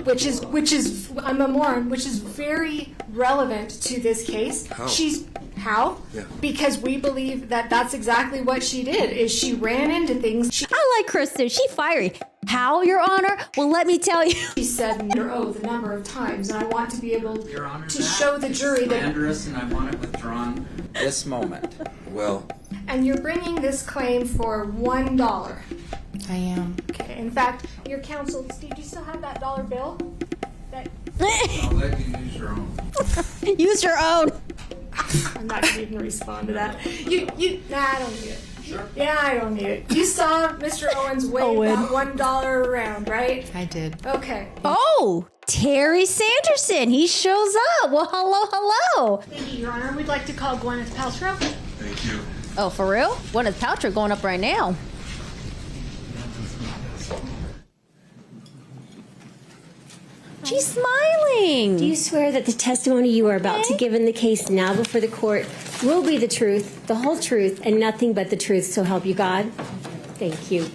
which is I'm a moron, which is very relevant to this case. How? Yeah. Because we believe that that's exactly what she did, is she ran into things. I like Kristen. She fiery. How, Your Honor? Well, let me tell you. She said under oath a number of times, and I want to be able Your Honor, to show the jury that... slanderous, and I want it withdrawn this moment. Well, And you're bringing this claim for $1. I am. Okay. In fact, your counsel, Steve, do you still have that dollar bill? I'll let you use your own. Use your own. I'm not going to even respond to that. Nah, I don't need it. Sure. Yeah, I don't need it. You saw Mr. Owens wave that $1 around, right? I did. Okay. Oh, Terry Sanderson. He shows up. Well, hello. Thank you, Your Honor. We'd like to call Gwyneth Paltrow. thank you. Oh, for real? Gwyneth Paltrow going up right now. She's smiling. Do you swear that the testimony you are about to give in the case now before the court will be the truth, the whole truth, and nothing but the truth, so help you God? Thank you.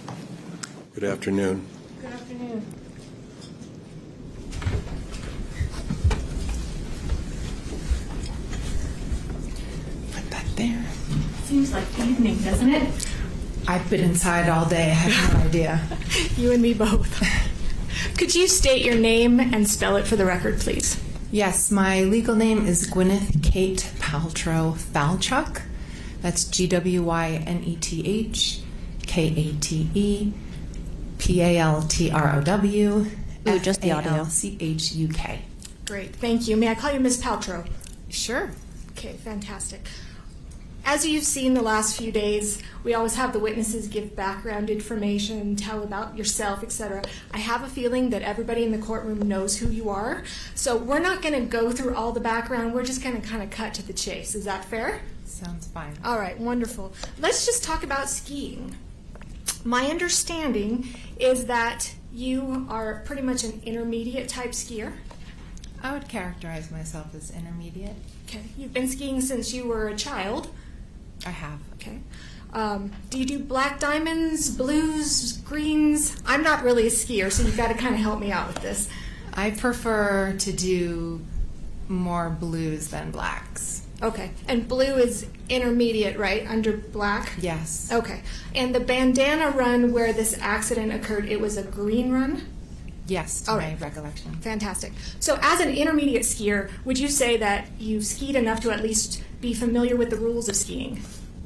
Good afternoon. Good afternoon. Put that there. Seems like evening, doesn't it? I've been inside all day. I have no idea. You and me both. Could you state your name and spell it for the record, please? Yes, my legal name is Gwyneth Kate Paltrow Falchuk. That's GWYNETH KATE Ooh, just the audio. FALCHUK. Great, thank you. May I call you Miss Paltrow? Sure. Okay, fantastic. As you've seen the last few days, we always have the witnesses give background information, tell about yourself, etc. I have a feeling that everybody in the courtroom knows who you are, so we're not going to go through all the background. We're just going to kind of cut to the chase. Is that fair? Sounds fine. All right, wonderful. Let's just talk about skiing. My understanding is that you are pretty much an intermediate type skier. I would characterize myself as intermediate. Okay, you've been skiing since you were a child. I have. Okay. Do you do black diamonds, blues, greens? I'm not really a skier, so you've got to kind of help me out with this. I prefer to do more blues than blacks. Okay. And blue is intermediate, right? Under black? Yes. Okay. And the bandana run where this accident occurred, it was a green run? Yes, to All my right. recollection. Fantastic. So as an intermediate skier, would you say that you've skied enough to at least be familiar with the rules of skiing?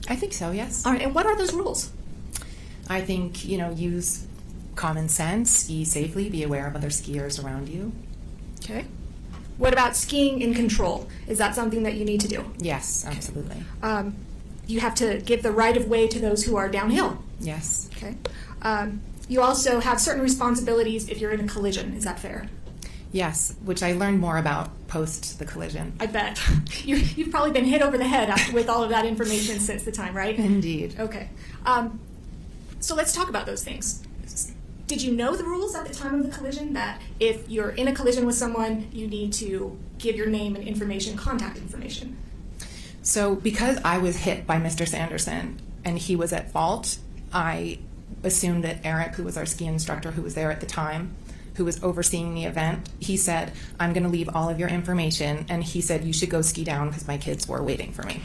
I think so, yes. All right. And what are those rules? I think, use common sense, ski safely, be aware of other skiers around you. Okay. What about skiing in control? Is that something that you need to do? Yes, absolutely. You have to give the right of way to those who are downhill. Yes. Okay. You also have certain responsibilities if you're in a collision. Is that fair? Yes, which I learned more about post the collision. I bet. You've probably been hit over the head with all of that information since the time, right? Indeed. Okay. So let's talk about those things. Did you know the rules at the time of the collision that if you're in a collision with someone, you need to give your name and information, contact information? So because I was hit by Mr. Sanderson and he was at fault, I assumed that Eric, who was our ski instructor who was there at the time, who was overseeing the event, he said, I'm going to leave all of your information, and he said, you should go ski down because my kids were waiting for me.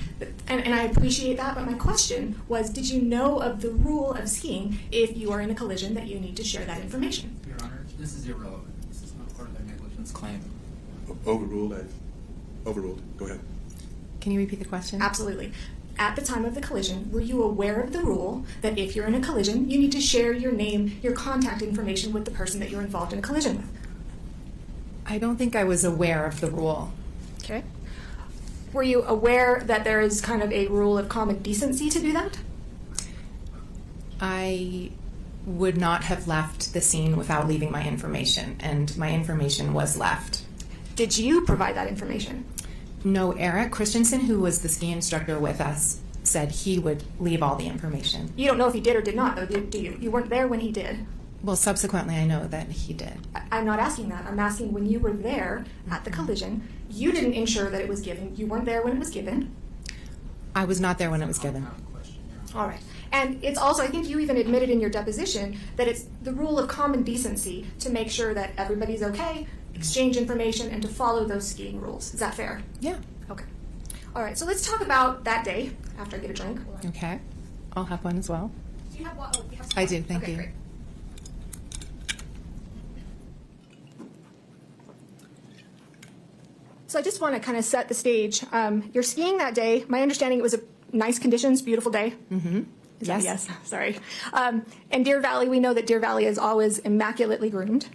And I appreciate that, but my question was, did you know of the rule of skiing if you are in a collision that you need to share that information? Your Honor, this is irrelevant. This is not part of their negligence claim. Overruled. Overruled. Go ahead. Can you repeat the question? Absolutely. At the time of the collision, were you aware of the rule that if you're in a collision, you need to share your name, your contact information with the person that you're involved in a collision with? I don't think I was aware of the rule. Okay. Were you aware that there is kind of a rule of common decency to do that? I would not have left the scene without leaving my information, and my information was left. Did you provide that information? No, Eric Christensen, who was the ski instructor with us, said he would leave all the information. You don't know if he did or did not, though, do you? You weren't there when he did. Well, subsequently, I know that he did. I'm not asking that. I'm asking when you were there at the collision, you didn't ensure that it was given. You weren't there when it was given. I was not there when it was given. All right. And it's also, I think you even admitted in your deposition that it's the rule of common decency to make sure that everybody's okay, exchange information, and to follow those skiing rules. Is that fair? Yeah. Okay. All right. So let's talk about that day after I get a drink. Okay. I'll have one as well. Do you have one? Oh, you have some. I do, thank Okay, you. Great. So I just want to kind of set the stage. You're skiing that day. My understanding, it was a nice conditions, beautiful day. Mm-hmm. Yes. Yes. Sorry. And Deer Valley, we know that Deer Valley is always immaculately groomed.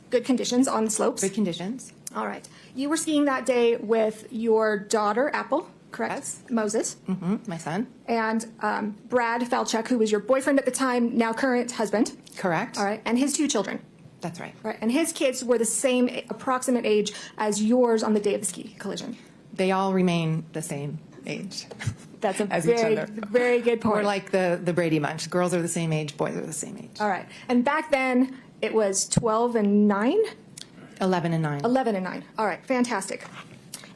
Good conditions on the slopes. Good conditions. All right. You were skiing that day with your daughter, Apple, correct? Yes. Moses. My son. And Brad Falchuk, who was your boyfriend at the time, now current husband. Correct. All right. And his 2 children. That's right. Right. And his kids were the same approximate age as yours on the day of the ski collision. They all remain the same age. That's a As each very, other. very good point. We're like the Brady Bunch. Girls are the same age, boys are the same age. All right. And back then, it was 12 and 9? 11 and 9. 11 and 9. All right. Fantastic.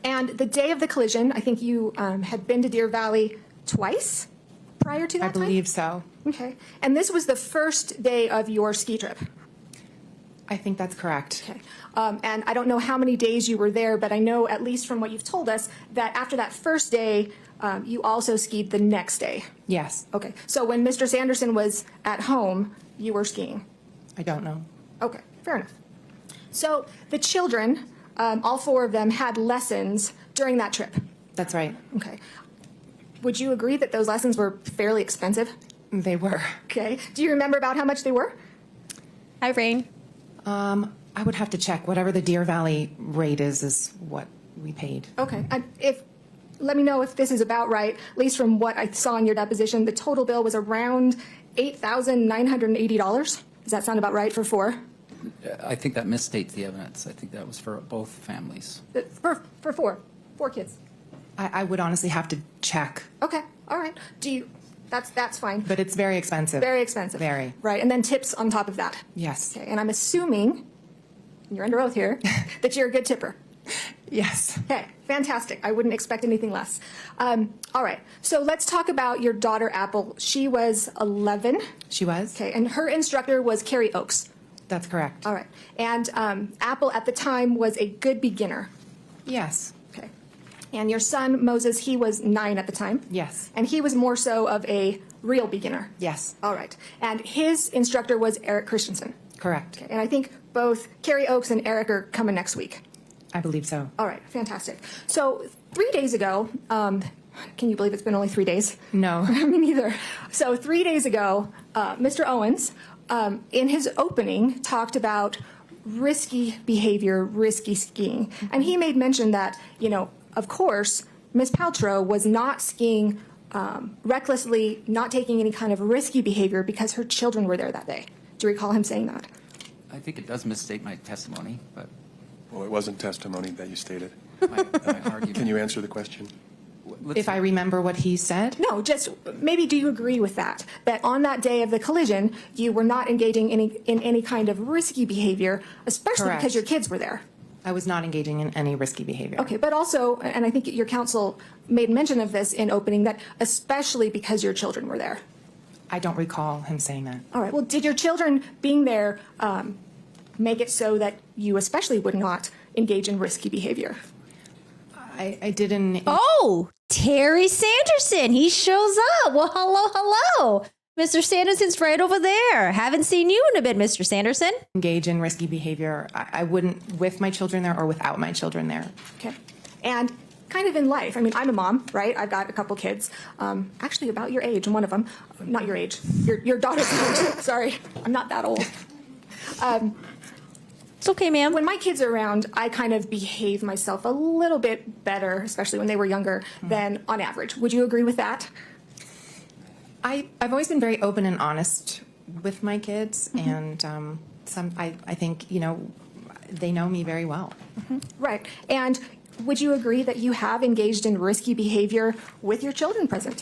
And the day of the collision, I think you had been to Deer Valley twice prior to that I believe so. time? Okay. And this was the first day of your ski trip. I think that's correct. Okay. And I don't know how many days you were there, but I know, at least from what you've told us, that after that first day, you also skied the next day. Yes. Okay. So when Mr. Sanderson was at home, you were skiing. I don't know. Okay. Fair enough. So the children, all 4 of them, had lessons during that trip. That's right. Okay. Would you agree that those lessons were fairly expensive? They were. Okay. Do you remember about how much they were? Hi, Rain. I would have to check. Whatever the Deer Valley rate is what we paid. Okay. Let me know if this is about right. At least from what I saw in your deposition, the total bill was around $8,980. Does that sound about right for 4? I think that misstates the evidence. I think that was for both families. For 4 kids. I would honestly have to check, Okay. All right. That's fine. but it's very expensive. Very expensive. Very. Right. And then tips on top of that. Yes. Okay. And I'm assuming, you're under oath here, that you're a good tipper. Yes. Okay, fantastic. I wouldn't expect anything less. All right, so let's talk about your daughter, Apple. She was 11. She was? Okay, and her instructor was Carrie Oakes. That's correct. All right, and Apple at the time was a good beginner. Yes. Okay, and your son, Moses, he was 9 at the time. Yes. And he was more so of a real beginner. Yes. All right, and his instructor was Eric Christensen. Correct. Okay, and I think both Carrie Oakes and Eric are coming next week. I believe so. All right, fantastic. So 3 days ago, can you believe it's been only 3 days? No. Me neither. So 3 days ago, Mr. Owens, in his opening, talked about risky behavior, risky skiing. And he made mention that, of course, Ms. Paltrow was not skiing recklessly, not taking any kind of risky behavior because her children were there that day. Do you recall him saying that? I think it does misstate my testimony, but Well, it wasn't testimony that you stated. my argument. Can you answer the question? If I remember what he said? No, just maybe do you agree with that? That on that day of the collision, you were not engaging in any kind of risky behavior, especially Correct. because your kids were there. I was not engaging in any risky behavior. Okay, but also, and I think your counsel made mention of this in opening, that especially because your children were there. I don't recall him saying that. All right, well, did your children being there make it so that you especially would not engage in risky behavior? I didn't. Oh, Terry Sanderson. He shows up. Well, hello. Mr. Sanderson's right over there. Haven't seen you in a bit, Mr. Sanderson. Engage in risky behavior. I wouldn't with my children there or without my children there. Okay. And kind of in life, I mean, I'm a mom, right? I've got a couple kids, actually about your age, and one of them, not your age, your daughter's age. Sorry, I'm not that old. It's okay, ma'am. When my kids are around, I kind of behave myself a little bit better, especially when they were younger, than on average. Would you agree with that? I've always been very open and honest with my kids, and I think they know me very well. Right. And would you agree that you have engaged in risky behavior with your children present?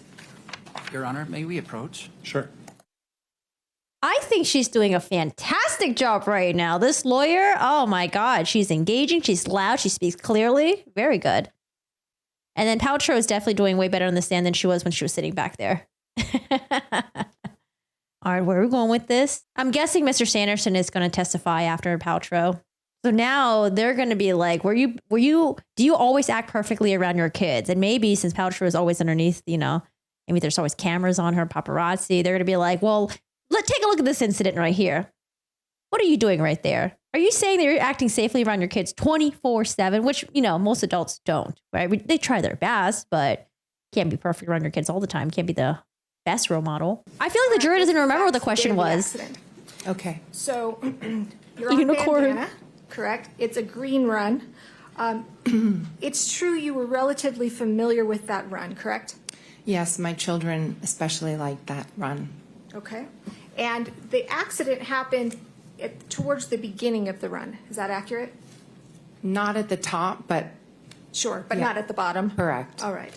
Your Honor, may we approach? Sure. I think she's doing a fantastic job right now. This lawyer, oh my God, she's engaging, she's loud, she speaks clearly. Very good. And then Paltrow is definitely doing way better on the stand than she was when she was sitting back there. All right, where are we going with this? I'm guessing Mr. Sanderson is going to testify after Paltrow. So now they're going to be like, do you always act perfectly around your kids? And maybe since Paltrow is always underneath, maybe there's always cameras on her, paparazzi. They're going to be like, well, let's take a look at this incident right here. What are you doing right there? Are you saying that you're acting safely around your kids 24/7, which, most adults don't, right? They try their best, but can't be perfect around your kids all the time. Can't be the best role model. I feel like the jury doesn't remember what the question was. Okay. So you're on Unicorn. bandana, correct? It's a green run. It's true you were relatively familiar with that run, correct? Yes, my children especially like that run. Okay. And the accident happened towards the beginning of the run. Is that accurate? Not at the top, but Sure, but Yeah. not at the bottom? correct. All right.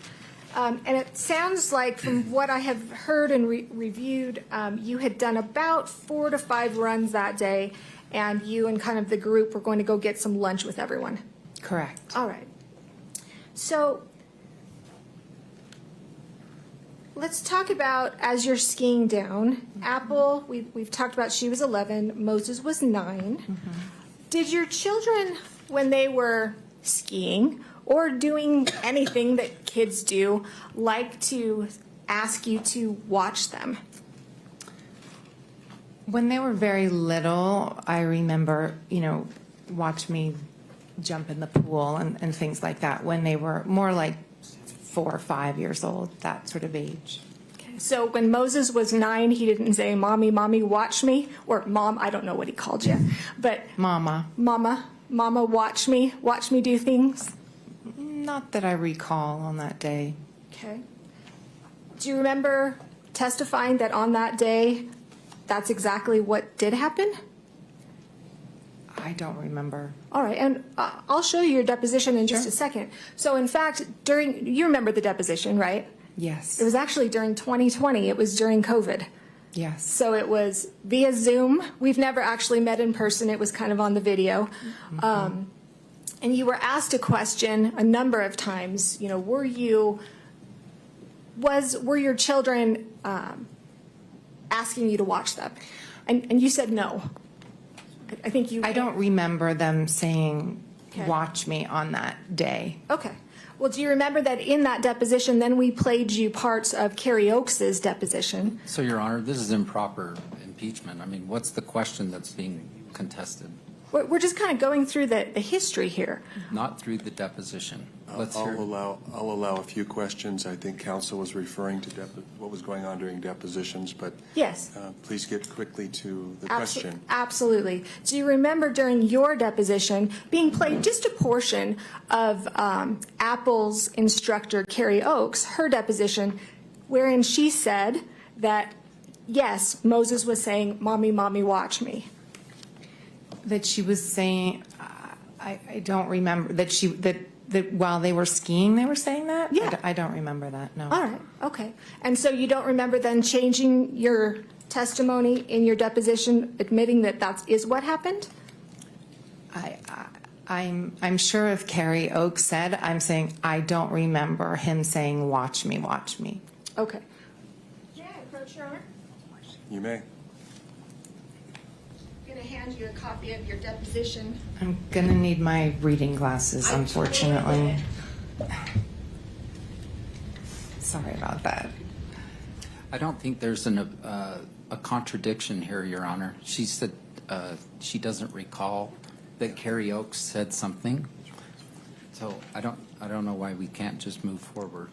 And it sounds like, from what I have heard and reviewed, you had done about 4 to 5 runs that day, and you and kind of the group were going to go get some lunch with everyone. Correct. All right. So let's talk about, as you're skiing down, Apple, we've talked about she was 11, Moses was 9. Did your children, when they were skiing or doing anything that kids do, like to ask you to watch them? When they were very little, I remember, watch me jump in the pool and things like that. When they were more like 4 or 5 years old, that sort of age. Okay. So when Moses was 9, he didn't say, "Mommy, mommy, watch me," or "Mom," I don't know what he called you, but Mama. Mama, watch me do things. Not that I recall on that day. Okay. Do you remember testifying that on that day, that's exactly what did happen? I don't remember. All right, and I'll show you your deposition in just a second. So in fact, you remember the deposition, right? Yes. It was actually during 2020. It was during COVID. Yes. So it was via Zoom. We've never actually met in person. It was kind of on the video. And you were asked a question a number of times. Were your children asking you to watch them? And you said no. I think you. I don't remember them saying, Okay. watch me on that day. Okay. Well, do you remember that in that deposition, then we played you parts of Carrie Oakes's deposition? So, Your Honor, this is improper impeachment. I mean, what's the question that's being contested? We're just kind of going through the history here. Not through the deposition. Let's I'll hear. allow a few questions. I think counsel was referring to what was going on during depositions, but Yes. please get quickly to the question. Absolutely. Do you remember during your deposition being played just a portion of Apple's instructor, Carrie Oakes, her deposition, wherein she said that, yes, Moses was saying, "Mommy, mommy, watch me." That she was saying, I don't remember, that while they were skiing, they were saying that? Yeah. I don't remember that, no. All right. Okay. And so you don't remember then changing your testimony in your deposition, admitting that that is what happened? I'm sure if Carrie Oakes said, I'm saying, I don't remember him saying, watch me, watch me. Okay. May I approach, Your Honor? You may. I'm going to hand you a copy of your deposition. I'm going to need my reading glasses, unfortunately. Sorry about that. I don't think there's a contradiction here, Your Honor. She said she doesn't recall that Carrie Oakes said something. So I don't know why we can't just move forward.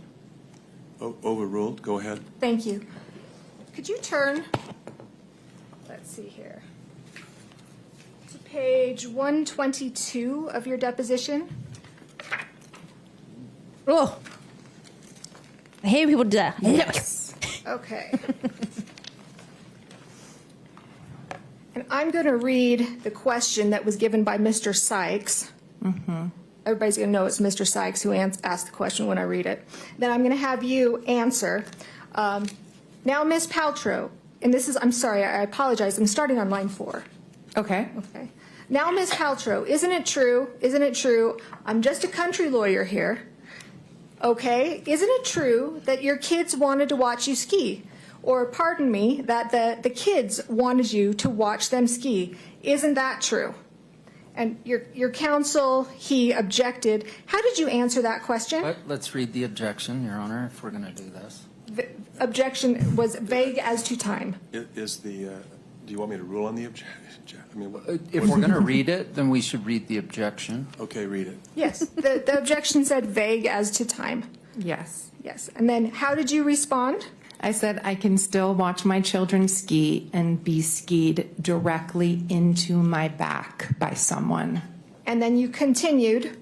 Overruled. Go ahead. Thank you. Could you turn, let's see here, to page 122 of your deposition? Oh, I hate when people do that. Yes. Okay. And I'm going to read the question that was given by Mr. Sykes. Everybody's going to know it's Mr. Sykes who asked the question when I read it. Then I'm going to have you answer. Now, Ms. Paltrow, and this is, I'm sorry, I apologize, I'm starting on line 4. Okay. Okay. Now, Ms. Paltrow, isn't it true, I'm just a country lawyer here, okay? Isn't it true that your kids wanted to watch you ski? or pardon me, that the kids wanted you to watch them ski. Isn't that true? And your counsel, he objected. How did you answer that question? Let's read the objection, Your Honor, if we're going to do this. The objection was vague as to time. Do you want me to rule on the objection? I mean, If we're going to read it, then we should read the objection. Okay, read it. Yes, the objection said vague as to time. Yes. Yes. And then how did you respond? I said I can still watch my children ski and be skied directly into my back by someone, And then you continued.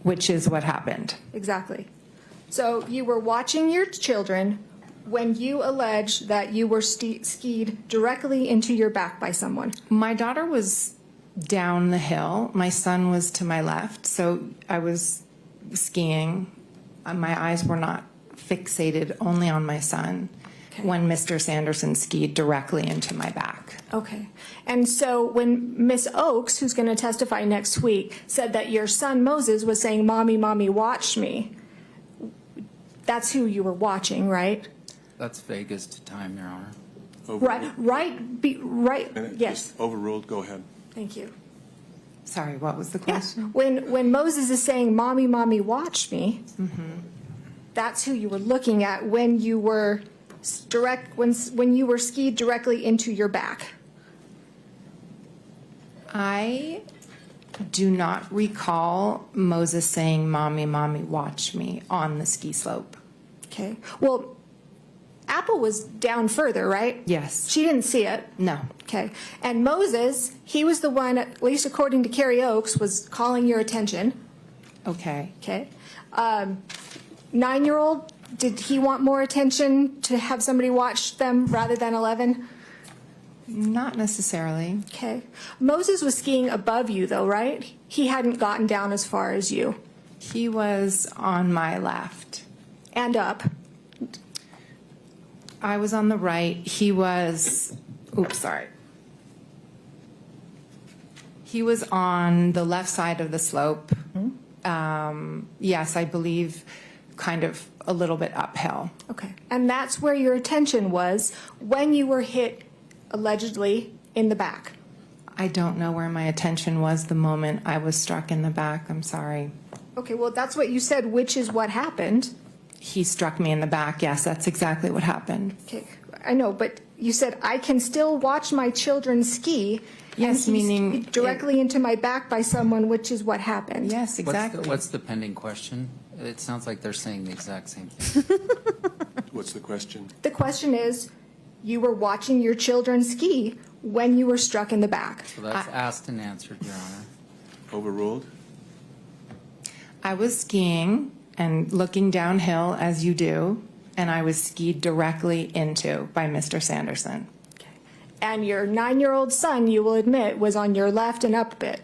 which is what happened. Exactly. So you were watching your children when you alleged that you were skied directly into your back by someone. My daughter was down the hill. My son was to my left. So I was skiing. My eyes were not fixated only on my son when Mr. Sanderson skied directly into my back. Okay. And so when Miss Oakes, who's going to testify next week, said that your son Moses was saying, "Mommy, Mommy, watch me," that's who you were watching, right? That's vague as to time, Your Honor. And Yes. just overruled. Go ahead. Thank you. Sorry, what was the Yeah. question? When Moses is saying, "Mommy, Mommy, watch me," that's who you were looking at when you were when you were skied directly into your back. I do not recall Moses saying, "Mommy, Mommy, watch me" on the ski slope. Okay. Well, Apple was down further, right? Yes. She didn't see it. No. Okay. And Moses, he was the one, at least according to Carrie Oakes, was calling your attention. Okay. Okay. 9-year-old, did he want more attention to have somebody watch them rather than 11? Not necessarily. Okay. Moses was skiing above you, though, right? He hadn't gotten down as far as you. He was on my left. And up. I was on the right. He was, oops, sorry. He was on the left side of the slope. Yes, I believe kind of a little bit uphill. Okay. And that's where your attention was when you were hit, allegedly, in the back. I don't know where my attention was the moment I was struck in the back. I'm sorry. Okay, well, that's what you said, which is what happened. He struck me in the back. Yes, that's exactly what happened. Okay, I know, but you said, "I can still watch my children ski." Yes, and he's meaning directly into my back by someone, which is what happened. Yes, exactly. What's the pending question? It sounds like they're saying the exact same thing. What's the question? The question is, you were watching your children ski when you were struck in the back. So that's asked and answered, Your Honor. Overruled? I was skiing and looking downhill as you do, and I was skied directly into by Mr. Sanderson. And your 9-year-old son, you will admit, was on your left and up a bit.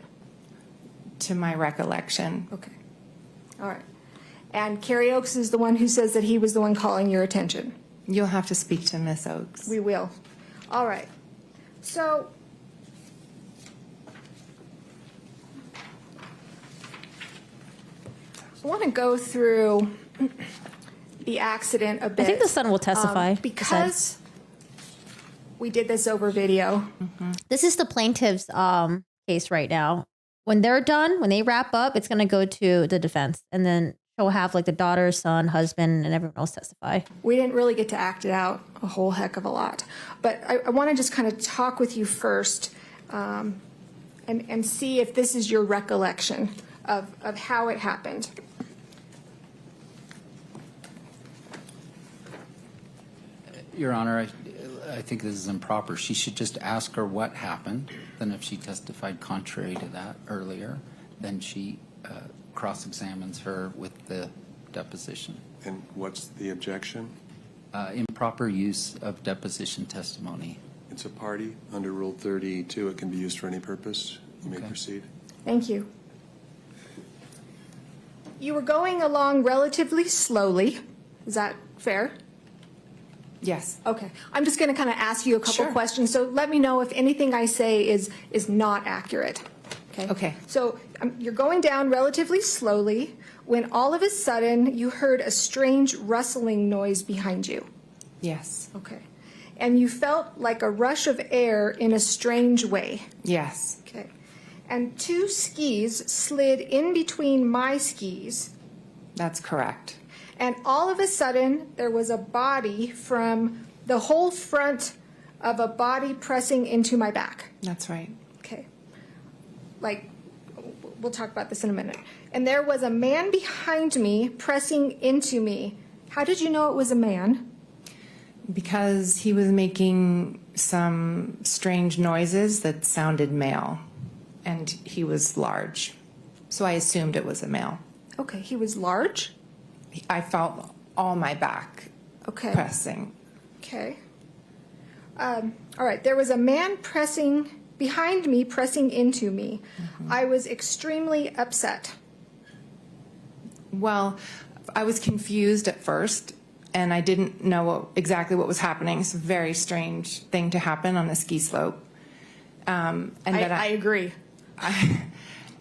To my recollection. Okay. All right. And Carrie Oakes is the one who says that he was the one calling your attention. You'll have to speak to Miss Oakes. We will. All right. So I want to go through the accident a bit. I think the son will testify. Because we did this over video. This is the plaintiff's case right now. When they're done, when they wrap up, it's going to go to the defense. And then she'll have like the daughter, son, husband, and everyone else testify. We didn't really get to act it out a whole heck of a lot. But I want to just kind of talk with you first and see if this is your recollection of how it happened. Your Honor, I think this is improper. She should just ask her what happened. Then if she testified contrary to that earlier, then she cross-examines her with the deposition. And what's the objection? Improper use of deposition testimony. It's a party. Under Rule 32, it can be used for any purpose. You may Okay. proceed. Thank you. You were going along relatively slowly. Is that fair? Yes. Okay. I'm just going to kind of ask you a couple Sure. questions. So let me know if anything I say is not accurate. Okay. So you're going down relatively slowly when all of a sudden you heard a strange rustling noise behind you. Yes. Okay. And you felt like a rush of air in a strange way. Yes. Okay. And 2 skis slid in between my skis, That's correct. and all of a sudden there was a body from the whole front of a body pressing into my back. That's right. Okay. Like, we'll talk about this in a minute. And there was a man behind me pressing into me. How did you know it was a man? Because he was making some strange noises that sounded male, and he was large. So I assumed it was a male. Okay, he was large. I felt all my back Okay. pressing. Okay. All right, there was a man pressing behind me, pressing into me. I was extremely upset. Well, I was confused at first, and I didn't know exactly what was happening. It's a very strange thing to happen on a ski slope. And then I agree.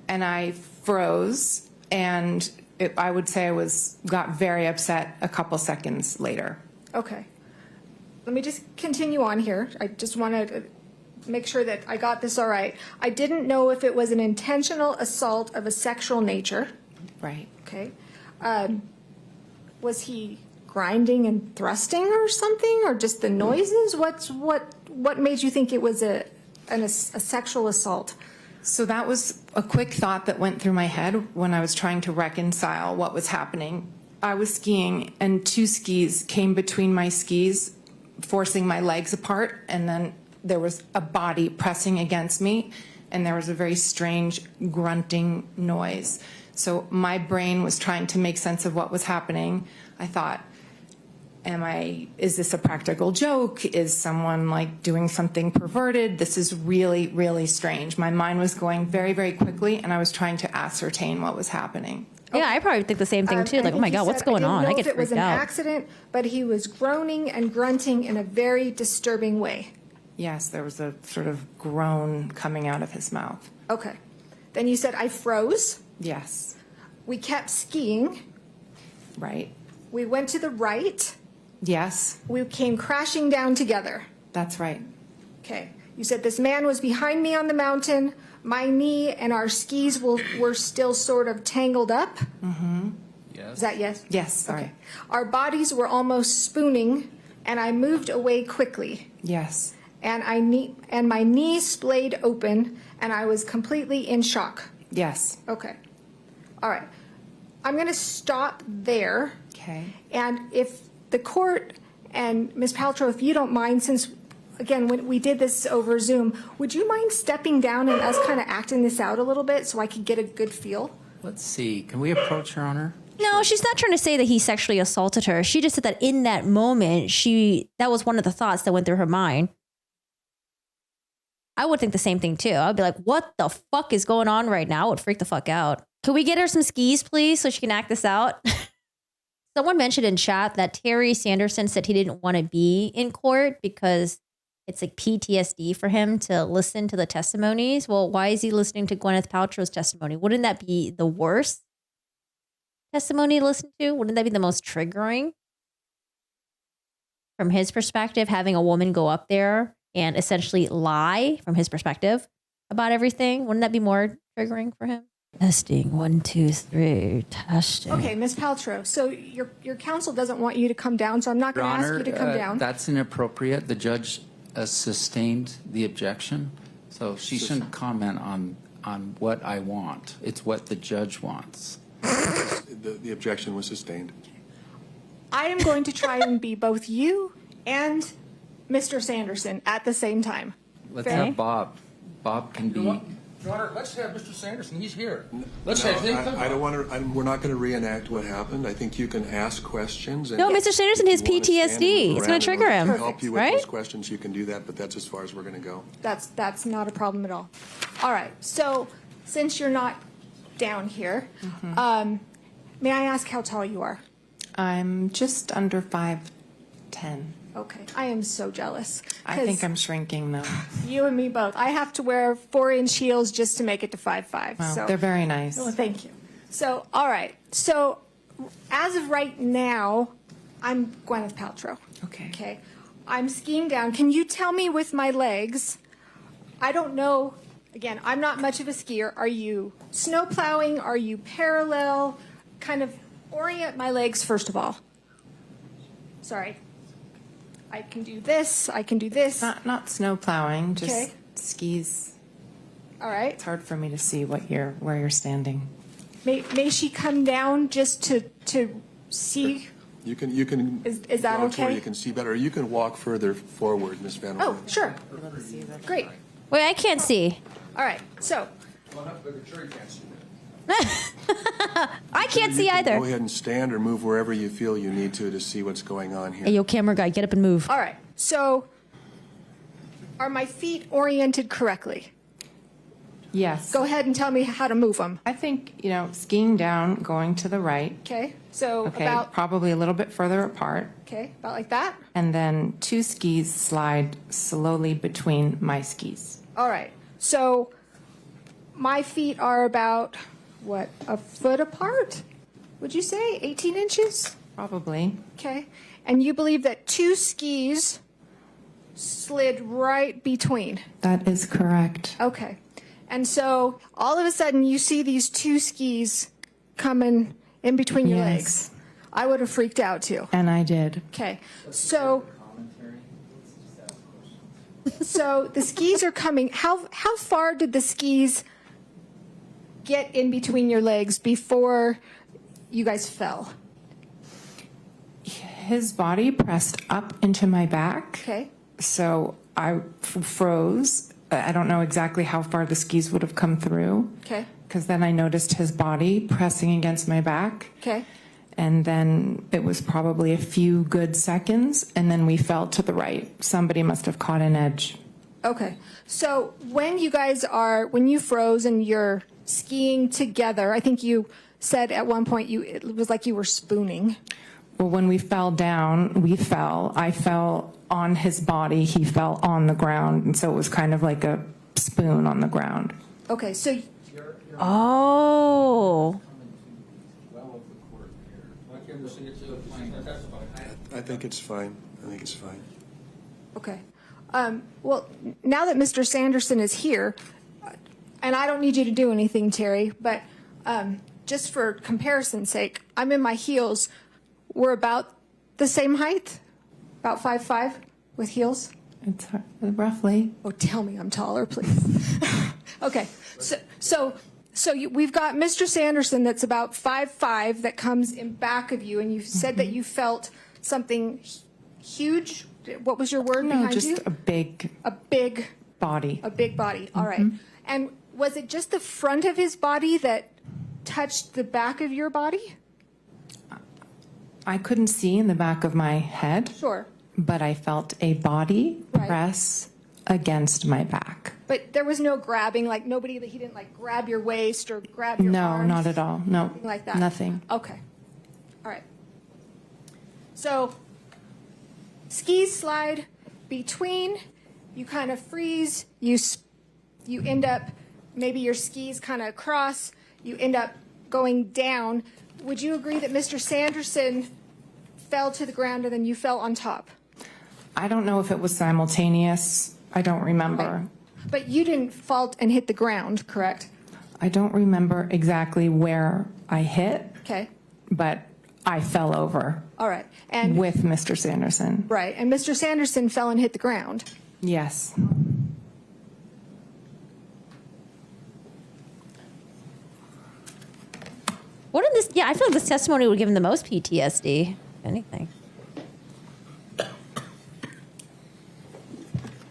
and I froze, and I would say got very upset a couple seconds later. Okay. Let me just continue on here. I just want to make sure that I got this all right. I didn't know if it was an intentional assault of a sexual nature. Right. Okay. Was he grinding and thrusting or something, or just the noises? What made you think it was a sexual assault? So that was a quick thought that went through my head when I was trying to reconcile what was happening. I was skiing, and 2 skis came between my skis, forcing my legs apart, and then there was a body pressing against me, and there was a very strange grunting noise. So my brain was trying to make sense of what was happening. I thought, is this a practical joke? Is someone like doing something perverted? This is really, really strange. My mind was going very, very quickly, and I was trying to ascertain what was happening. Yeah, I probably think the same thing too. And Like, oh my he God, what's said, going on? I I didn't know get if it was freaked an out. accident, but he was groaning and grunting in a very disturbing way. Yes, there was a sort of groan coming out of his mouth. Okay. Then you said, I froze. Yes, We kept skiing. right. We went to the right. Yes, We came crashing down together. that's right. Okay. You said this man was behind me on the mountain. My knee and our skis were still sort of tangled up. Yes. Is that yes? Yes, sorry. Okay. Our bodies were almost spooning, and I moved away quickly. Yes, And my knee splayed open, and I was completely in shock. yes. Okay. All right. I'm going to stop there. Okay. And if the court and Ms. Paltrow, if you don't mind, since, again, when we did this over Zoom, would you mind stepping down and us kind of acting this out a little bit so I could get a good feel? Let's see. Can we approach, Your Honor? No, she's not trying to say that he sexually assaulted her. She just said that in that moment, that was one of the thoughts that went through her mind. I would think the same thing too. I'd be like, what the fuck is going on right now? I would freak the fuck out. Can we get her some skis, please, so she can act this out? Someone mentioned in chat that Terry Sanderson said he didn't want to be in court because it's like PTSD for him to listen to the testimonies. Well, why is he listening to Gwyneth Paltrow's testimony? Wouldn't that be the worst testimony to listen to? Wouldn't that be the most triggering? From his perspective, having a woman go up there and essentially lie from his perspective about everything, wouldn't that be more triggering for him? Testing, 1, 2, 3, testing. Okay, Ms. Paltrow, so your counsel doesn't want you to come down, so I'm not Your going to ask Honor, you to come down. that's inappropriate. The judge sustained the objection, so she shouldn't comment on what I want. It's what the judge wants. The objection was sustained. I am going to try and be both you and Mr. Sanderson at the same time. Let's Fair? have Bob. Bob can be. Your Honor, let's have Mr. Sanderson. He's here. Let's have him. I don't want to. We're not going to reenact what happened. I think you can ask questions. And No, Mr. Sanderson has if you wanna stand PTSD. and It's move gonna around trigger in order him, to help you with right? those questions, you can do that. But that's as far as we're going to go. That's not a problem at all. All right, so since you're not down here, may I ask how tall you are? I'm just under 5'10". Okay, I am so jealous. I think 'cause I'm shrinking though. you and me both. I have to wear 4-inch heels just to make it to 5'5". Wow, so they're very nice. Well, thank you. So, all right. So, as of right now, I'm Gwyneth Paltrow. Okay. Okay. I'm skiing down. Can you tell me with my legs? I don't know. Again, I'm not much of a skier. Are you snow plowing? Are you parallel? Kind of orient my legs first of all. Sorry. I can do this. I can do this. Not snow plowing, just Okay. skis. All right. It's hard for me to see where you're standing. May she come down just to see? You can. Is that go to where okay? you can see better, or you can walk further forward, Ms. Van Oh, Orn. sure. Great. Wait, I can't see. All right. So, Well, not, but the jury can't see that. I can't see You can either. Go ahead and stand or move wherever you feel you need to see what's going on here. Hey, yo, camera guy, get up and move. all right. So, are my feet oriented correctly? Yes. Go ahead and tell me how to move them. I think, skiing down, going to the right. Okay. So Okay, about probably a little bit further apart. about like that. And then 2 skis slide slowly between my skis. All right. So my feet are about what, a foot apart? Would you say 18 inches? Probably. Okay. And you believe that 2 skis slid right between. That is correct. Okay. And so all of a sudden you see these 2 skis coming in between your Yes. legs. I would have freaked out too. And I did. Okay. So the skis are coming. How far did the skis get in between your legs before you guys fell? His body pressed up into my back. Okay. So I froze. I don't know exactly how far the skis would have come through. Okay. Because then I noticed his body pressing against my back. Okay. And then it was probably a few good seconds, and then we fell to the right. Somebody must have caught an edge. Okay. So when you froze and you're skiing together, I think you said at one point it was like you were spooning. Well, when we fell down, we fell. I fell on his body. He fell on the ground. And so it was kind of like a spoon on the ground. Okay. So Oh. Well over the court here. Why can't we see it to the plane? That's fine. I think it's fine. I think it's fine. okay. Well, now that Mr. Sanderson is here, and I don't need you to do anything, Terry, but just for comparison's sake, I'm in my heels. We're about the same height, about 5'5" with heels. It's hard, roughly. Oh, tell me I'm taller, please. Okay, we've got Mr. Sanderson that's about 5'5" that comes in back of you, and you said that you felt something huge. What was your word No, behind just you? a big A big body. body. All right. And was it just the front of his body that touched the back of your body? I couldn't see in the back of my head, Sure. but I felt a body Right. press against my back. But there was no grabbing, like he didn't like grab your waist or grab your No, arms? not at all. No, Nothing like that? nothing. Okay. All right. So skis slide between, you kind of freeze, you end up, maybe your skis kind of cross, you end up going down. Would you agree that Mr. Sanderson fell to the ground and then you fell on top? I don't know if it was simultaneous. I don't remember. But you didn't fall and hit the ground, correct? I don't remember exactly where I hit, Okay. but I fell over All right. And with Mr. Sanderson. right. And Mr. Sanderson fell and hit the ground. Yes. What in this? Yeah, I feel like this testimony would give him the most PTSD. If anything.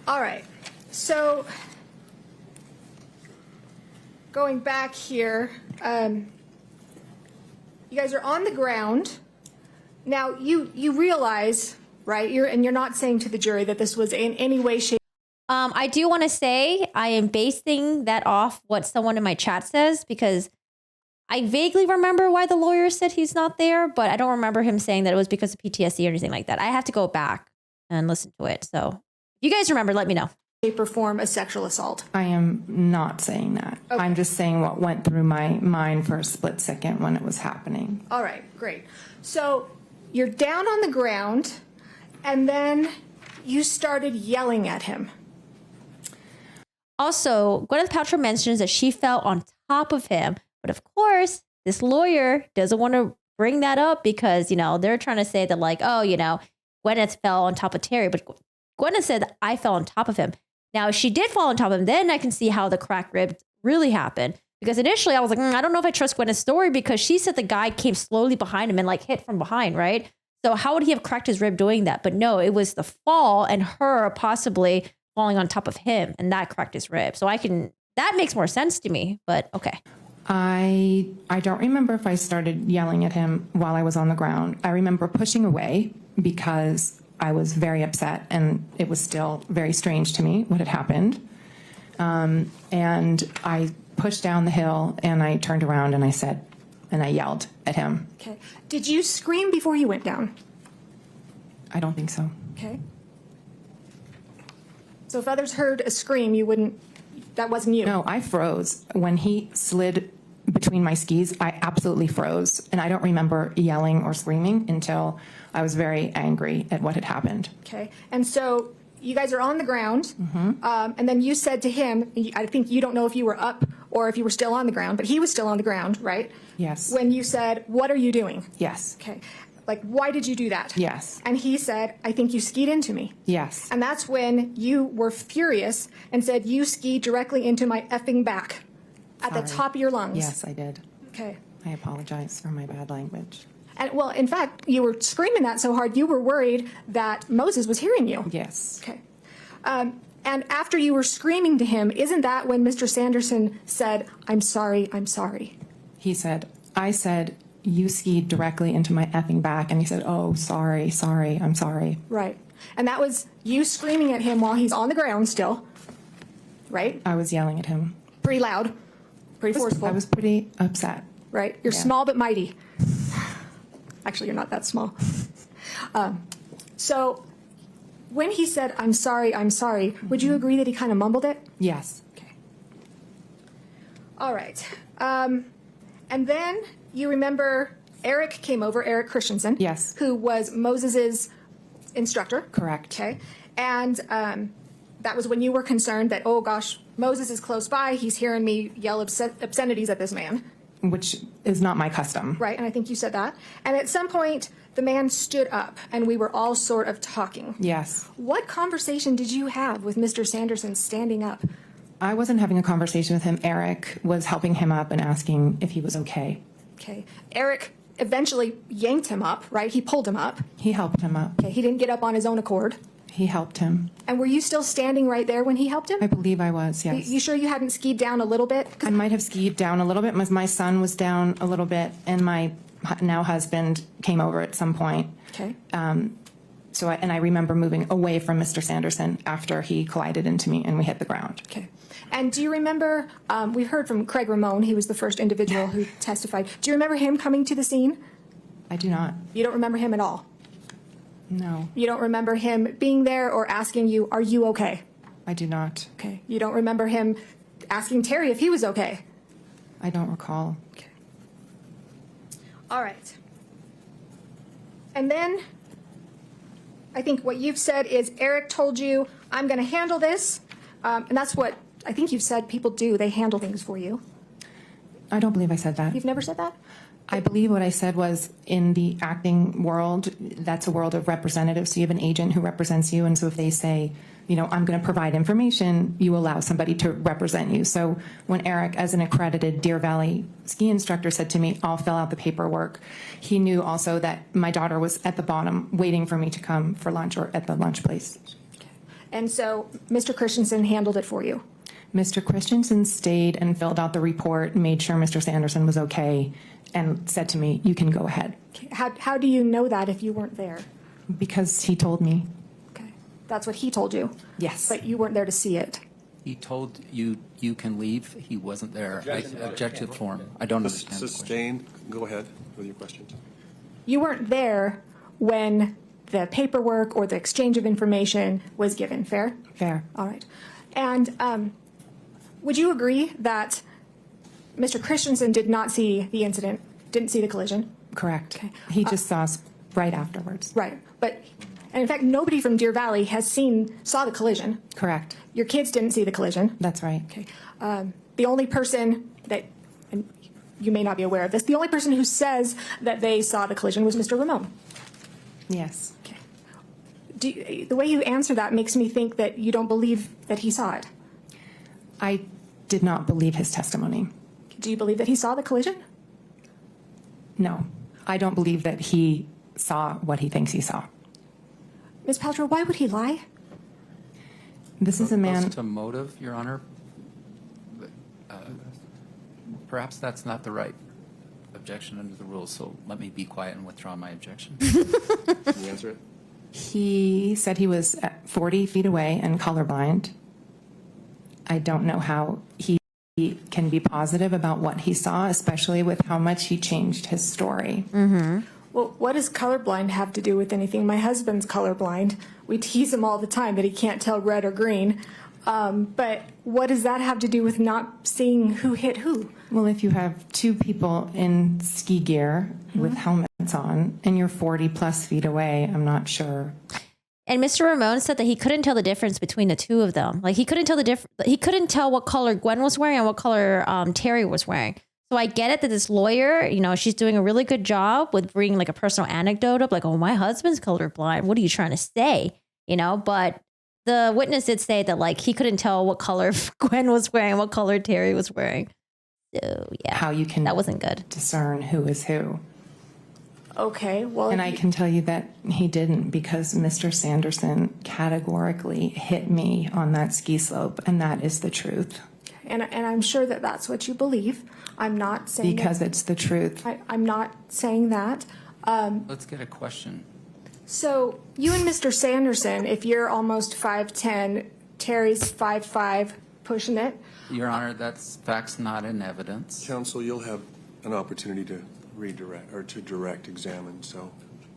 All right. So going back here, you guys are on the ground. Now you realize, right? You're not saying to the jury that this was in any way, shape. I do want to say I am basing that off what someone in my chat says because I vaguely remember why the lawyer said he's not there, but I don't remember him saying that it was because of PTSD or anything like that. I have to go back and listen to it. So if you guys remember, let me know. Shape or form a sexual assault. I am not saying that. Okay. I'm just saying what went through my mind for a split second when it was happening. All right, great. So you're down on the ground, and then you started yelling at him. Also, Gwyneth Paltrow mentions that she fell on top of him. But of course, this lawyer doesn't want to bring that up because, they're trying to say that like, oh, Gwyneth fell on top of Terry. But Gwyneth said that I fell on top of him. Now, if she did fall on top of him, then I can see how the cracked rib really happened. Because initially I was like, I don't know if I trust Gwyneth's story because she said the guy came slowly behind him and like hit from behind, right? So how would he have cracked his rib doing that? But no, it was the fall and her possibly falling on top of him, and that cracked his rib. So that makes more sense to me, but okay. I don't remember if I started yelling at him while I was on the ground. I remember pushing away because I was very upset and it was still very strange to me what had happened. And I pushed down the hill and I turned around and I yelled at him. Okay. Did you scream before you went down? I don't think so. Okay. So if others heard a scream, that wasn't you? No, I froze. When he slid between my skis, I absolutely froze. And I don't remember yelling or screaming until I was very angry at what had happened. Okay. And so you guys are on the ground, and then you said to him, I think you don't know if you were up or if you were still on the ground, but he was still on the ground, right? Yes. When you said, what are you doing? Yes. Okay. Like, why did you do that? Yes. And he said, I think you skied into me. Yes. And that's when you were furious and said, you skied directly into my effing back at the top of your lungs. Yes, I did. Okay. I apologize for my bad language. And well, in fact, you were screaming that so hard, you were worried that Moses was hearing you. Yes. Okay. And after you were screaming to him, isn't that when Mr. Sanderson said, I'm sorry, I'm sorry? I said, you skied directly into my effing back. And he said, oh, sorry, I'm sorry. Right. And that was you screaming at him while he's on the ground still, right? I was yelling at him. Pretty loud, pretty forceful. I was pretty upset. Right? You're small but mighty. Actually, you're not that small. So when he said, I'm sorry, would you agree that he kind of mumbled it? Yes. Okay. All right. And then you remember Eric came over, Eric Christensen. Yes. Who was Moses's instructor. Correct. Okay. And that was when you were concerned that, oh gosh, Moses is close by. He's hearing me yell obscenities at this man. Which is not my custom. Right. And I think you said that. And at some point, the man stood up and we were all sort of talking. Yes. What conversation did you have with Mr. Sanderson standing up? I wasn't having a conversation with him. Eric was helping him up and asking if he was okay. Okay. Eric eventually yanked him up, right? He pulled him up. He helped him up. Okay. He didn't get up on his own accord. He helped him. And were you still standing right there when he helped him? I believe I was, yes. You sure you hadn't skied down a little bit? I might have skied down a little bit. My son was down a little bit, and my now husband came over at some point. Okay. I remember moving away from Mr. Sanderson after he collided into me and we hit the ground. Okay. And do you remember, we've heard from Craig Ramone, he was the first individual who testified. Do you remember him coming to the scene? I do not. You don't remember him at all? No, You don't remember him being there or asking you, are you okay? I do not. Okay. You don't remember him asking Terry if he was okay? I don't recall. Okay. All right. And then I think what you've said is Eric told you, I'm going to handle this. And that's what I think you've said people do. They handle things for you. I don't believe I said that. You've never said that? I believe what I said was in the acting world, that's a world of representatives. So you have an agent who represents you. And so if they say, I'm going to provide information, you allow somebody to represent you. So when Eric, as an accredited Deer Valley ski instructor, said to me, I'll fill out the paperwork, he knew also that my daughter was at the bottom waiting for me to come for lunch or at the lunch place. And so Mr. Christensen handled it for you? Mr. Christensen stayed and filled out the report, made sure Mr. Sanderson was okay, and said to me, you can go ahead. Okay. How do you know that if you weren't there? Because he told me. Okay. That's what he told you? Yes. But you weren't there to see it? He told you you can leave. He wasn't there. I objected for him. I don't understand the question. Sustained. Go ahead with your questions. You weren't there when the paperwork or the exchange of information was given, fair? Fair. All right. And would you agree that Mr. Christensen did not see the incident, didn't see the collision? Correct. Okay. He just saw right afterwards. Right. But, and in fact, nobody from Deer Valley saw the collision. Correct. Your kids didn't see the collision. That's right. Okay. The only person that, and you may not be aware of this, the only person who says that they saw the collision was Mr. Ramon. Yes. Okay. The way you answer that makes me think that you don't believe that he saw it. I did not believe his testimony. Do you believe that he saw the collision? No. I don't believe that he saw what he thinks he saw. Ms. Paltrow, why would he lie? This is a man. Goes to motive, Your Honor. Perhaps that's not the right objection under the rules, so let me be quiet and withdraw my objection. Can you answer it? He said he was at 40 feet away and colorblind. I don't know how he can be positive about what he saw, especially with how much he changed his story. Well, what does colorblind have to do with anything? My husband's colorblind. We tease him all the time that he can't tell red or green. But what does that have to do with not seeing who hit who? Well, if you have two people in ski gear with helmets on and you're 40 plus feet away, I'm not sure. And Mr. Ramon said that he couldn't tell the difference between the two of them. Like he couldn't tell he couldn't tell what color Gwen was wearing and what color Terry was wearing. So I get it that this lawyer, you know, she's doing a really good job with bringing like a personal anecdote up, like, oh, my husband's colorblind. What are you trying to say? You know, but the witness did say that like he couldn't tell what color Gwen was wearing, what color Terry was wearing. So yeah, How you can that wasn't good. discern who is who. Okay, well, And I can tell you that he didn't, because Mr. Sanderson categorically hit me on that ski slope, and that is the truth. and I'm sure that that's what you believe. I'm not saying Because that. it's the truth. I'm not saying that. Let's get a question. So you and Mr. Sanderson, if you're almost 5'10", Terry's 5'5", pushing it. Your Honor, that's facts not in evidence. Counsel, you'll have an opportunity to redirect or to direct examine, so